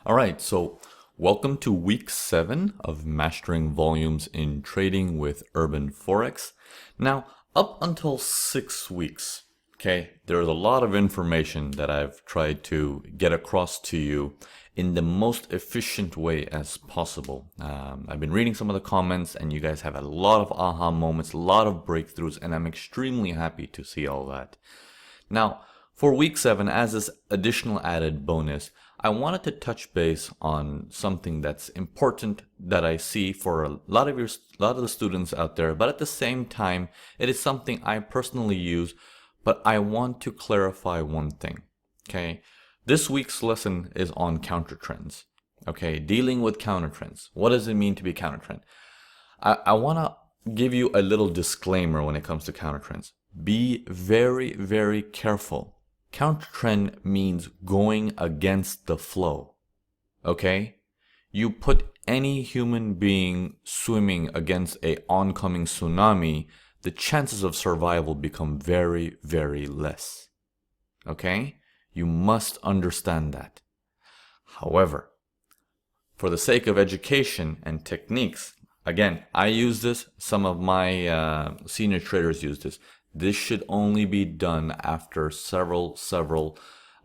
All right, so welcome to week 7 of Mastering Volumes in Trading with Urban Forex. Now, up until 6 weeks, there's a lot of information that I've tried to get across to you in the most efficient way as possible. I've been reading some of the comments, and you guys have a lot of aha moments, a lot of breakthroughs, and I'm extremely happy to see all that. Now, for week 7, as this additional added bonus, I wanted to touch base on something that's important that I see for a lot of the students out there, but at the same time, it is something I personally use, but I want to clarify one thing, okay? This week's lesson is on counter trends, okay? Dealing with counter trends. What does it mean to be counter trend? I want to give you a little disclaimer when it comes to counter trends. Be very, very careful. Counter trend means going against the flow, okay? You put any human being swimming against a oncoming tsunami, the chances of survival become very, very less, okay? You must understand that. However, for the sake of education and techniques, again, I use this, some of my senior traders use this. This should only be done after several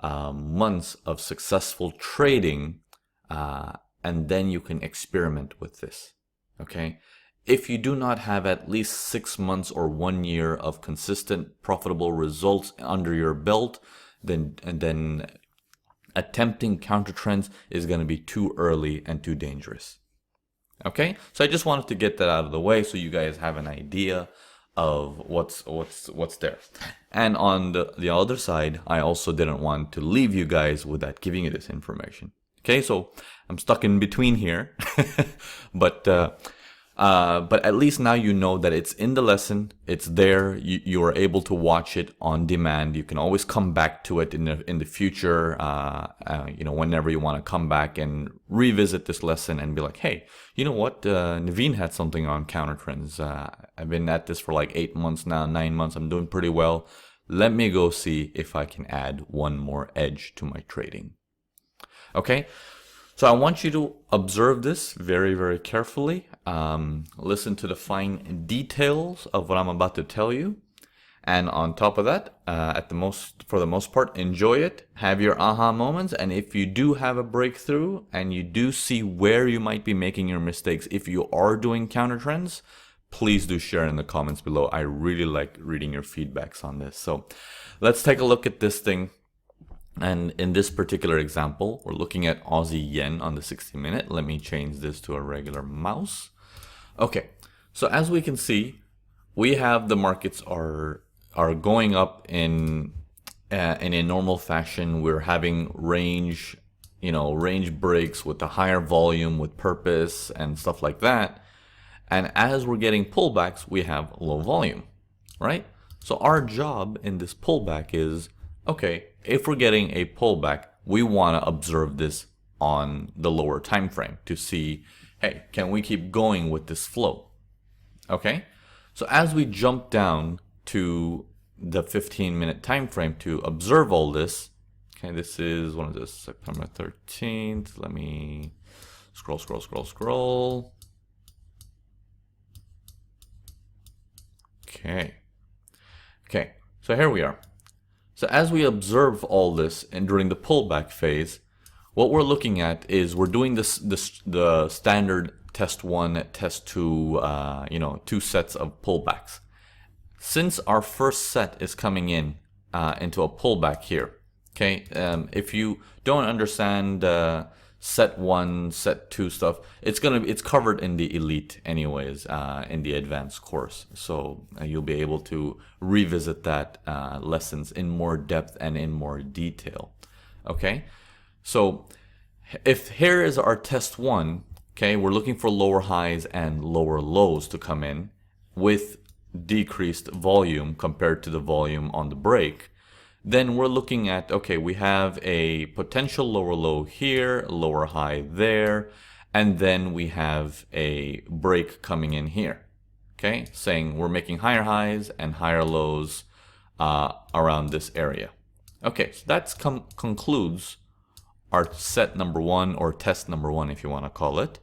months of successful trading, and then you can experiment with this, okay? If you do not have at least 6 months or 1 year of consistent profitable results under your belt, then attempting counter trends is going to be too early and too dangerous. Okay, so I just wanted to get that out of the way so you guys have an idea of what's there. And on the other side, I also didn't want to leave you guys without giving you this information. Okay, so I'm stuck in between here, but at least now you know that it's in the lesson. It's there. You are able to watch it on demand. You can always come back to it in the future. Whenever you want to come back and revisit this lesson and be like, hey, you know what? Naveen had something on counter trends. I've been at this for like 8 months now, 9 months. I'm doing pretty well. Let me go see if I can add one more edge to my trading. Okay. So I want you to observe this very, very carefully. Listen to the fine details of what I'm about to tell you. And on top of that, for the most part, enjoy it. Have your aha moments. And if you do have a breakthrough and you do see where you might be making your mistakes, if you are doing counter trends, please do share in the comments below. I really like reading your feedbacks on this. So let's take a look at this thing. And in this particular example, we're looking at Aussie yen on the 60-minute. Let me change this to a regular mouse. Okay, so as we can see, we have the markets are going up in a normal fashion. We're having range breaks with the higher volume, with purpose and stuff like that. And as we're getting pullbacks, we have low volume, right? So our job in this pullback is, okay, if we're getting a pullback, we want to observe this on the lower time frame to see, hey, can we keep going with this flow? Okay, so as we jump down to the 15-minute time frame to observe all this, okay, this is September 13th. Let me scroll. Okay, so here we are. So as we observe all this and during the pullback phase, what we're looking at is we're doing the standard test 1, test 2, 2 sets of pullbacks. Since our first set is coming into a pullback here, okay, if you don't understand set 1, set 2 stuff, it's covered in the elite anyways, in the advanced course. So you'll be able to revisit that lessons in more depth and in more detail. Okay, so if here is our test 1, okay, we're looking for lower highs and lower lows to come in with decreased volume compared to the volume on the break. Then we're looking at, okay, we have a potential lower low here, lower high there, and then we have a break coming in here, okay, saying we're making higher highs and higher lows around this area. Okay, so that concludes our set number 1 or test number 1 if you want to call it.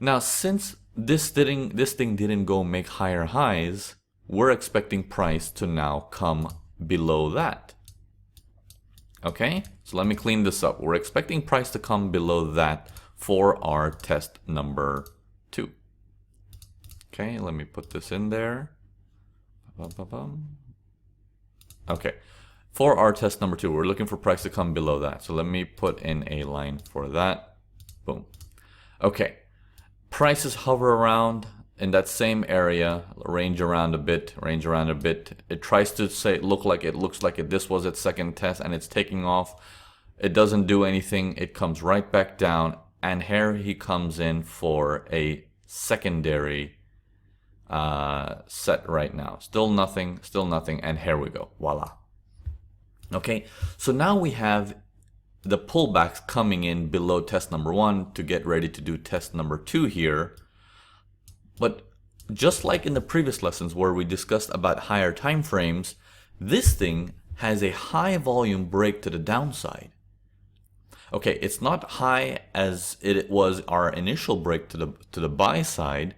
Now, since this thing didn't go make higher highs, we're expecting price to now come below that. Okay, so let me clean this up. We're expecting price to come below that for our test number 2. Okay, let me put this in there. Okay, for our test number 2, we're looking for price to come below that. So let me put in a line for that. Boom. Okay, prices hover around in that same area, range around a bit. It tries to looks like this was its second test and it's taking off. It doesn't do anything. It comes right back down, and here he comes in for a secondary set right now. Still nothing, and here we go. Voila. Okay, so now we have the pullbacks coming in below test number 1 to get ready to do test number 2 here. But just like in the previous lessons where we discussed about higher time frames, this thing has a high volume break to the downside. Okay, it's not high as it was our initial break to the buy side,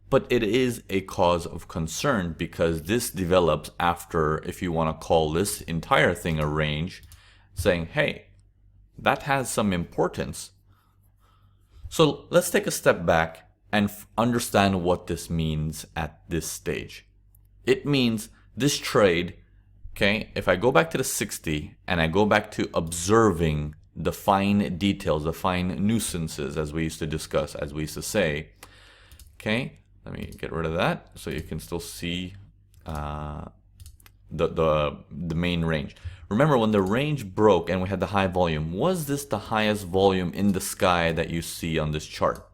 but it is a cause of concern because this develops after, if you want to call this entire thing a range, saying, hey, that has some importance. So let's take a step back and understand what this means at this stage. It means this trade, okay, if I go back to the 60 and I go back to observing the fine details, the fine nuisances, as we used to discuss, as we used to say, okay, let me get rid of that so you can still see the main range. Remember, when the range broke and we had the high volume, was this the highest volume in the sky that you see on this chart?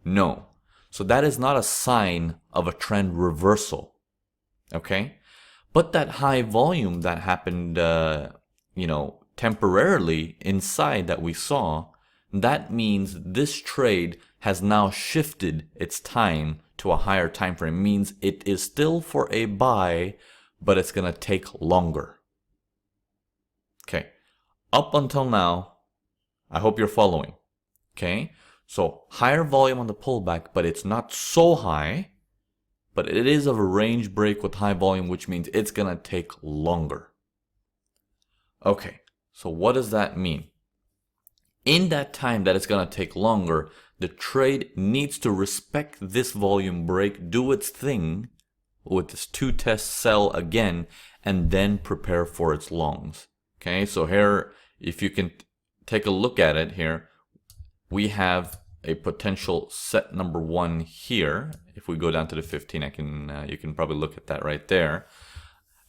No. So that is not a sign of a trend reversal. Okay? But that high volume that happened, temporarily inside that we saw, that means this trade has now shifted its time to a higher time frame. Means it is still for a buy, but it's going to take longer. Okay. Up until now, I hope you're following. Okay. So higher volume on the pullback, but it's not so high, but it is of a range break with high volume, which means it's going to take longer. Okay. So what does that mean? In that time that it's going to take longer, the trade needs to respect this volume break, do its thing with this 2 test sell again, and then prepare for its longs. Okay, so here, if you can take a look at it here, we have a potential set number 1 here. If we go down to the 15, you can probably look at that right there.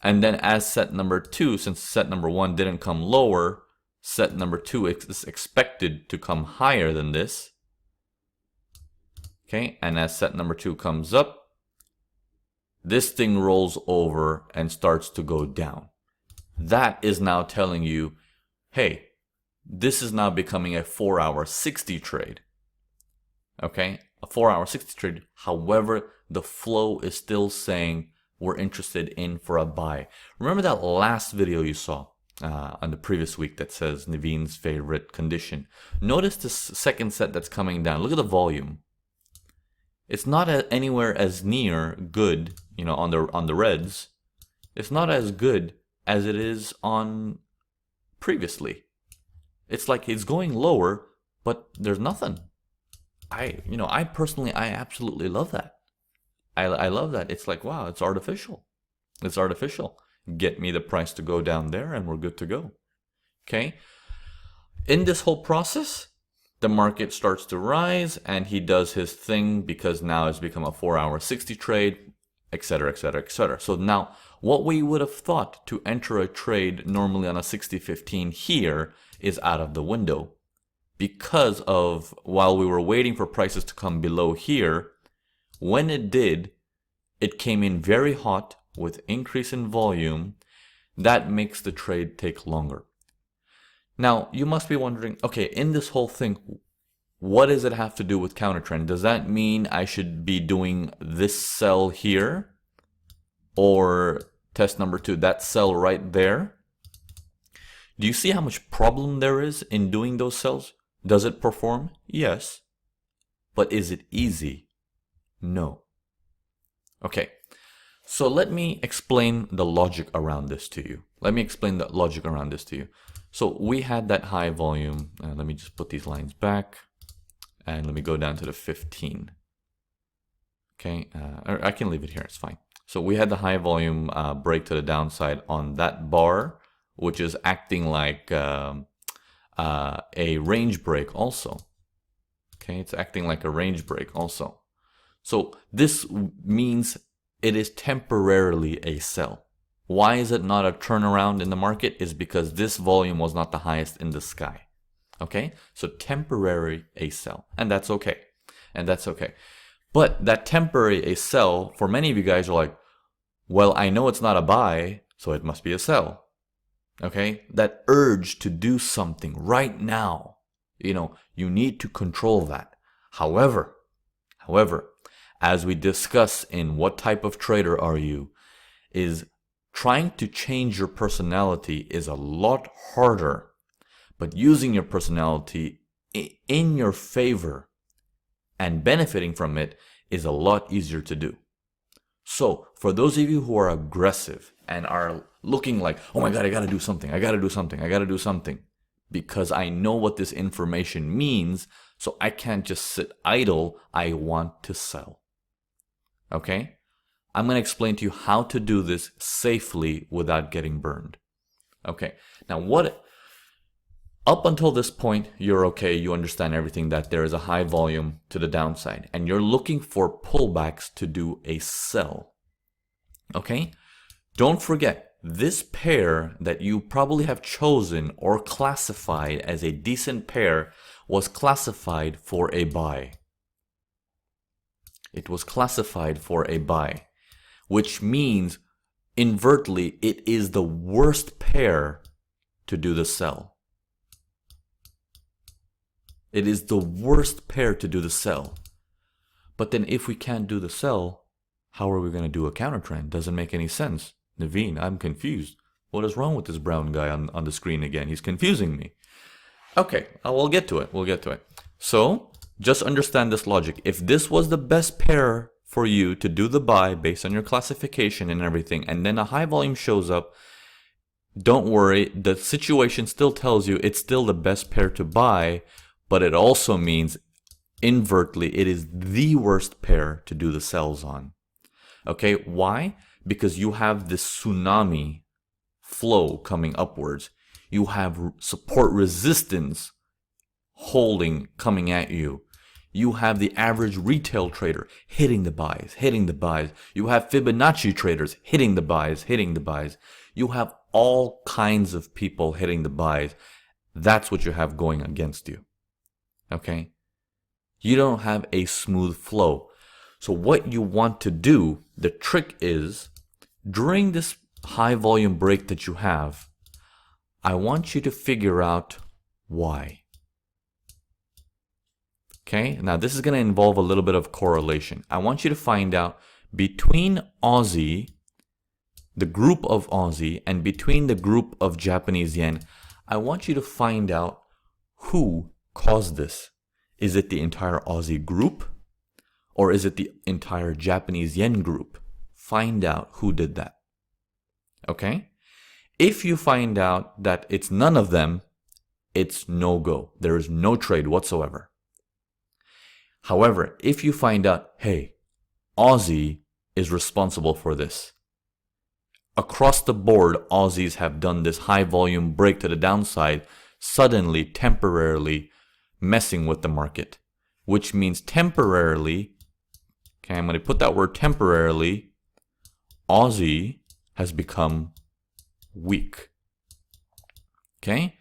And then as set number 2, since set number 1 didn't come lower, set number 2 is expected to come higher than this. Okay, and as set number 2 comes up, this thing rolls over and starts to go down. That is now telling you, hey, this is now becoming a 4-hour 60 trade. Okay, a 4-hour 60 trade. However, the flow is still saying we're interested in for a buy. Remember that last video you saw on the previous week that says Naveen's favorite condition? Notice this second set that's coming down. Look at the volume. It's not anywhere as near good, on the reds. It's not as good as it is on previously. It's like it's going lower, but there's nothing. I personally absolutely love that. I love that. It's like, wow, it's artificial. It's artificial. Get me the price to go down there and we're good to go. Okay. In this whole process, the market starts to rise and he does his thing because now it's become a 4-hour 60 trade, etc., etc., etc. So now what we would have thought to enter a trade normally on a 60-15 here is out of the window because of, while we were waiting for prices to come below here, when it did, it came in very hot with increase in volume. That makes the trade take longer. Now, you must be wondering, okay, in this whole thing, what does it have to do with counter trend? Does that mean I should be doing this sell here or test number 2, that sell right there? Do you see how much problem there is in doing those sells? Does it perform? Yes. But is it easy? No. Okay. So let me explain the logic around this to you. So we had that high volume. Let me just put these lines back. And let me go down to the 15. Okay, or I can leave it here, it's fine. So we had the high volume break to the downside on that bar, which is acting like a range break also. Okay, it's acting like a range break also. So this means it is temporarily a sell. Why is it not a turnaround in the market? Is because this volume was not the highest in the sky. Okay, so temporary a sell, and that's okay. But that temporary a sell, for many of you guys are like, well, I know it's not a buy, so it must be a sell. Okay, that urge to do something right now, you need to control that. However, as we discuss in what type of trader are you, is trying to change your personality is a lot harder, but using your personality in your favor and benefiting from it is a lot easier to do. So for those of you who are aggressive and are looking like, oh my God, I gotta do something, because I know what this information means, so I can't just sit idle, I want to sell. Okay? I'm going to explain to you how to do this safely without getting burned. Okay, now up until this point, you're okay, you understand everything, that there is a high volume to the downside, and you're looking for pullbacks to do a sell. Okay, don't forget, this pair that you probably have chosen or classified as a decent pair was classified for a buy. It was classified for a buy, which means invertly it is the worst pair to do the sell. It is the worst pair to do the sell. But then if we can't do the sell, how are we going to do a counter trend? Doesn't make any sense. Naveen, I'm confused. What is wrong with this brown guy on the screen again? He's confusing me. Okay, we'll get to it. So just understand this logic. If this was the best pair for you to do the buy based on your classification and everything, and then a high volume shows up, don't worry. The situation still tells you it's still the best pair to buy, but it also means invertly it is the worst pair to do the sells on. Okay, why? Because you have this tsunami flow coming upwards. You have support resistance coming at you. You have the average retail trader hitting the buys. You have Fibonacci traders hitting the buys. You have all kinds of people hitting the buys. That's what you have going against you. Okay? You don't have a smooth flow. So what you want to do, the trick is, during this high volume break that you have, I want you to figure out why. Okay, now this is going to involve a little bit of correlation. I want you to find out between Aussie, the group of Aussie, and between the group of Japanese yen, I want you to find out who caused this. Is it the entire Aussie group? Or is it the entire Japanese yen group? Find out who did that. Okay? If you find out that it's none of them, it's no go. There is no trade whatsoever. However, if you find out, hey, Aussie is responsible for this. Across the board, Aussies have done this high volume break to the downside, suddenly, temporarily messing with the market. Which means temporarily, okay, I'm going to put that word temporarily, Aussie has become weak. Okay?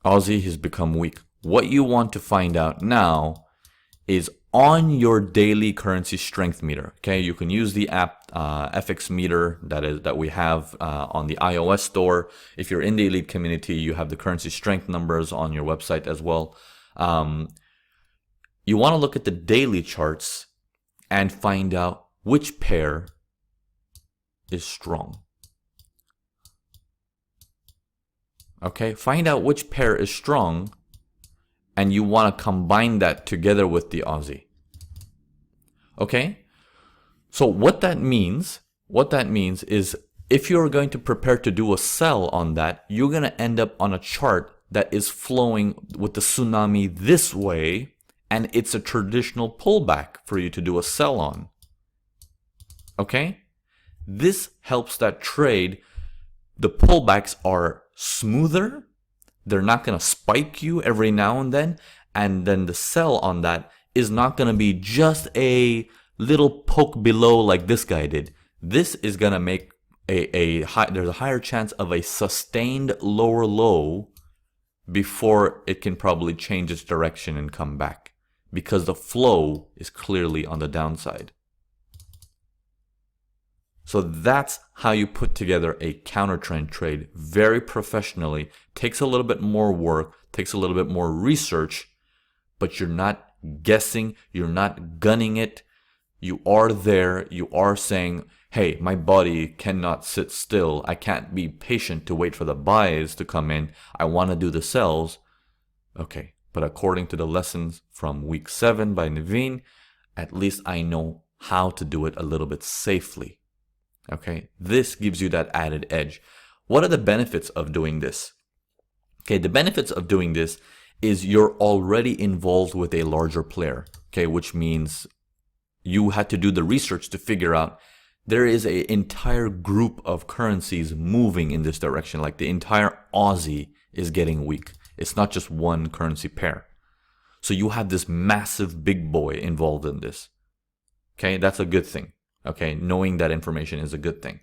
Aussie has become weak. What you want to find out now is on your daily currency strength meter. Okay, you can use the app FX Meter that we have on the iOS store. If you're in the elite community, you have the currency strength numbers on your website as well. You want to look at the daily charts and find out which pair is strong. Okay, find out which pair is strong, and you want to combine that together with the Aussie. Okay, so what that means is if you're going to prepare to do a sell on that, you're going to end up on a chart that is flowing with the tsunami this way, and it's a traditional pullback for you to do a sell on. Okay? This helps that trade. The pullbacks are smoother. They're not going to spike you every now and then the sell on that is not going to be just a little poke below like this guy did. This is going to make there's a higher chance of a sustained lower low before it can probably change its direction and come back, because the flow is clearly on the downside. So that's how you put together a counter trend trade very professionally. Takes a little bit more work, takes a little bit more research, but you're not guessing, you're not gunning it. You are there, you are saying, hey, my body cannot sit still. I can't be patient to wait for the buys to come in. I want to do the sells. Okay, but according to the lessons from week 7 by Naveen, at least I know how to do it a little bit safely. Okay, this gives you that added edge. What are the benefits of doing this? Okay, the benefits of doing this is you're already involved with a larger player. Okay, which means you had to do the research to figure out there is an entire group of currencies moving in this direction. Like the entire Aussie is getting weak. It's not just one currency pair. So you have this massive big boy involved in this. Okay, that's a good thing. Okay, knowing that information is a good thing.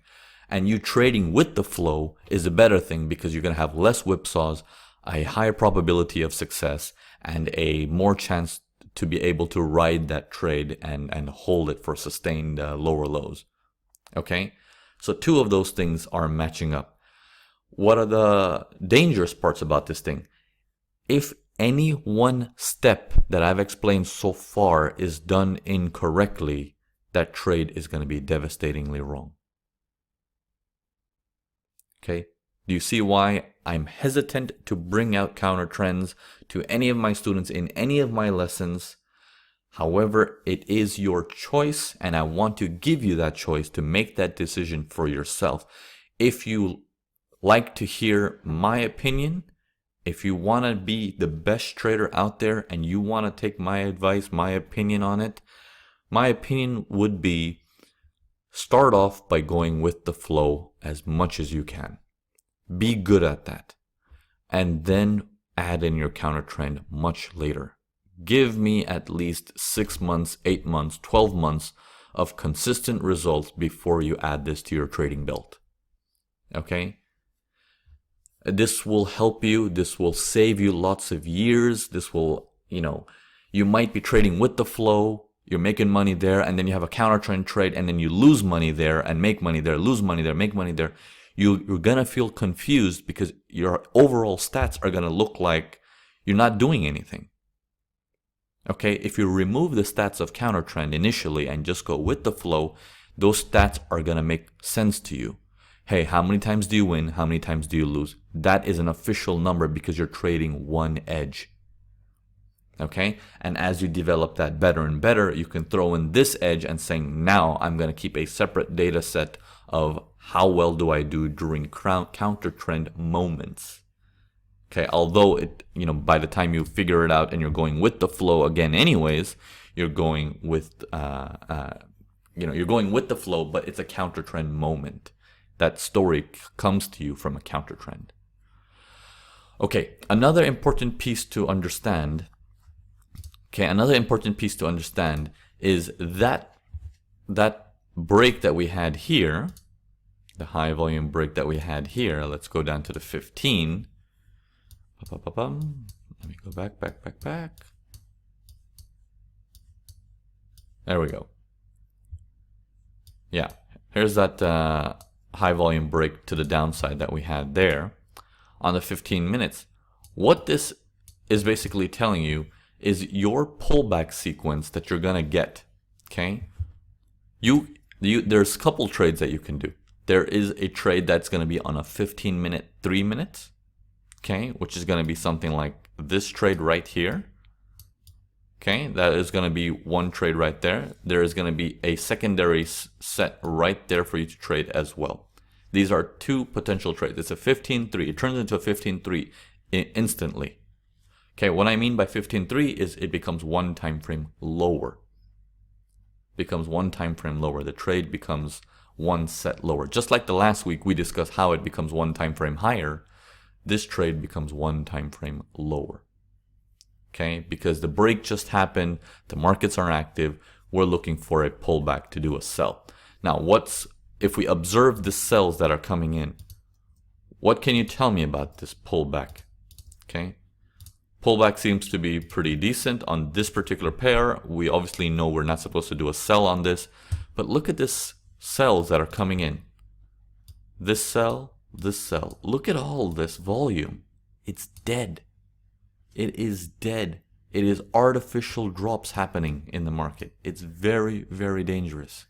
And you trading with the flow is a better thing because you're going to have less whipsaws, a higher probability of success, and a more chance to be able to ride that trade and hold it for sustained lower lows. Okay, so two of those things are matching up. What are the dangerous parts about this thing? If any one step that I've explained so far is done incorrectly, that trade is going to be devastatingly wrong. Okay, do you see why I'm hesitant to bring out counter trends to any of my students in any of my lessons? However, it is your choice, and I want to give you that choice to make that decision for yourself. If you like to hear my opinion, if you want to be the best trader out there and you want to take my advice, my opinion on it, my opinion would be start off by going with the flow as much as you can. Be good at that. And then add in your counter trend much later. Give me at least 6 months, 8 months, 12 months of consistent results before you add this to your trading belt. Okay? This will help you. This will save you lots of years. This will, you might be trading with the flow. You're making money there, and then you have a counter trend trade, and then you lose money there and make money there, lose money there, make money there. You're going to feel confused because your overall stats are going to look like you're not doing anything. Okay, if you remove the stats of counter trend initially and just go with the flow, those stats are going to make sense to you. Hey, how many times do you win? How many times do you lose? That is an official number because you're trading one edge. Okay, and as you develop that better and better, you can throw in this edge and saying, now I'm going to keep a separate data set of how well do I do during counter trend moments. Okay, although by the time you figure it out and you're going with the flow again anyways, you're going with you're going with the flow, but it's a counter trend moment. That story comes to you from a counter trend. Okay, another important piece to understand is that break that we had here, the high volume break that we had here. Let's go down to the 15. Let me go back. There we go. Yeah, here's that high volume break to the downside that we had there on the 15 minutes. What this is basically telling you is your pullback sequence that you're gonna get. Okay, there's a couple trades that you can do. There is a trade that's gonna be on a 15-minute, 3 minutes. okay, which is going to be something like this trade right here. Okay, that is going to be one trade right there. There is going to be a secondary set right there for you to trade as well. These are two potential trades. It's a 15-3. It turns into a 15-3 instantly. Okay, what I mean by 15-3 is it becomes one time frame lower. Becomes one time frame lower. The trade becomes one set lower. Just like the last week we discussed how it becomes one time frame higher, this trade becomes one time frame lower. Okay, because the break just happened, the markets are active, we're looking for a pullback to do a sell. Now, if we observe the sells that are coming in, what can you tell me about this pullback? Okay, pullback seems to be pretty decent on this particular pair. We obviously know we're not supposed to do a sell on this, but look at this sells that are coming in. This sell, this sell. Look at all this volume. It's dead. It is dead. It is artificial drops happening in the market. It's very, very dangerous.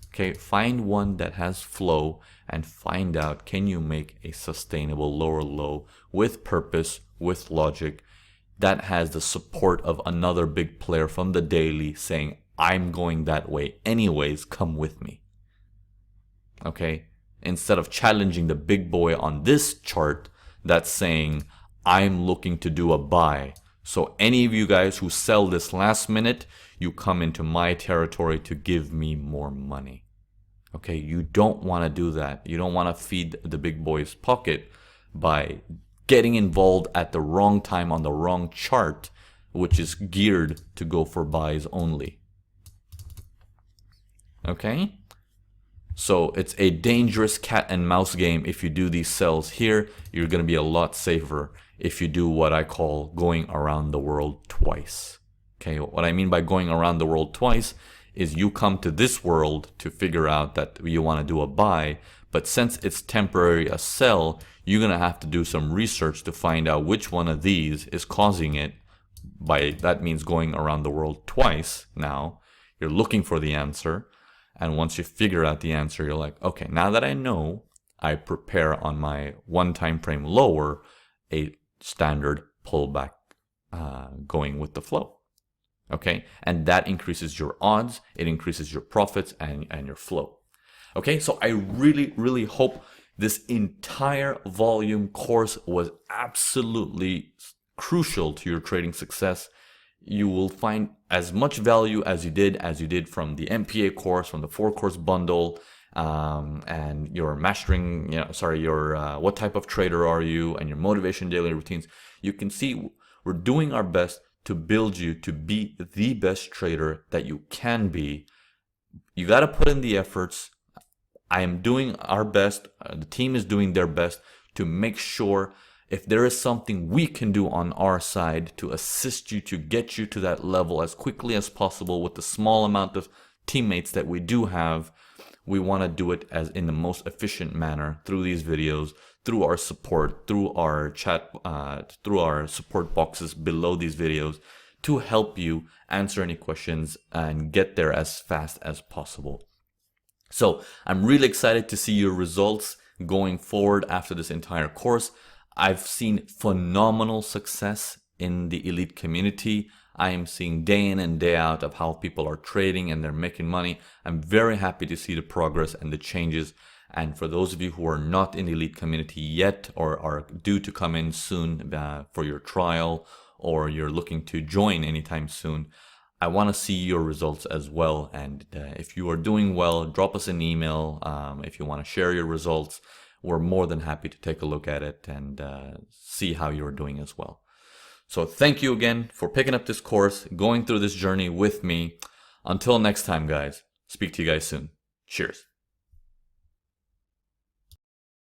Okay, find one that has flow and find out, can you make a sustainable lower low with purpose, with logic, that has the support of another big player from the daily saying, I'm going that way anyways, come with me. Okay, instead of challenging the big boy on this chart that's saying, I'm looking to do a buy. So any of you guys who sell this last minute, you come into my territory to give me more money. Okay, you don't want to do that. You don't want to feed the big boy's pocket by getting involved at the wrong time on the wrong chart, which is geared to go for buys only. Okay? So it's a dangerous cat and mouse game. If you do these sells here, you're going to be a lot safer if you do what I call going around the world twice. Okay, what I mean by going around the world twice is you come to this world to figure out that you want to do a buy, but since it's temporary a sell, you're going to have to do some research to find out which one of these is causing it. By that means going around the world twice. Now you're looking for the answer. And once you figure out the answer, you're like, okay, now that I know, I prepare on my one time frame lower, a standard pullback going with the flow. Okay, and that increases your odds, it increases your profits and your flow. Okay, so I really, really hope this entire volume course was absolutely crucial to your trading success. You will find as much value as you did from the MPA course, from the 4-course bundle, and your mastering, your what type of trader are you, and your motivation daily routines. You can see we're doing our best to build you to be the best trader that you can be. You got to put in the efforts. I am doing our best. The team is doing their best to make sure if there is something we can do on our side to assist you to get you to that level as quickly as possible with the small amount of teammates that we do have, we want to do it as in the most efficient manner through these videos, through our support, through our chat, through our support boxes below these videos to help you answer any questions and get there as fast as possible. So I'm really excited to see your results going forward after this entire course. I've seen phenomenal success in the elite community. I am seeing day in and day out of how people are trading and they're making money. I'm very happy to see the progress and the changes. And for those of you who are not in the elite community yet or are due to come in soon for your trial, or you're looking to join anytime soon, I want to see your results as well. And if you are doing well, drop us an email. If you want to share your results, we're more than happy to take a look at it and see how you're doing as well. So thank you again for picking up this course, going through this journey with me. Until next time, guys, speak to you guys soon. Cheers.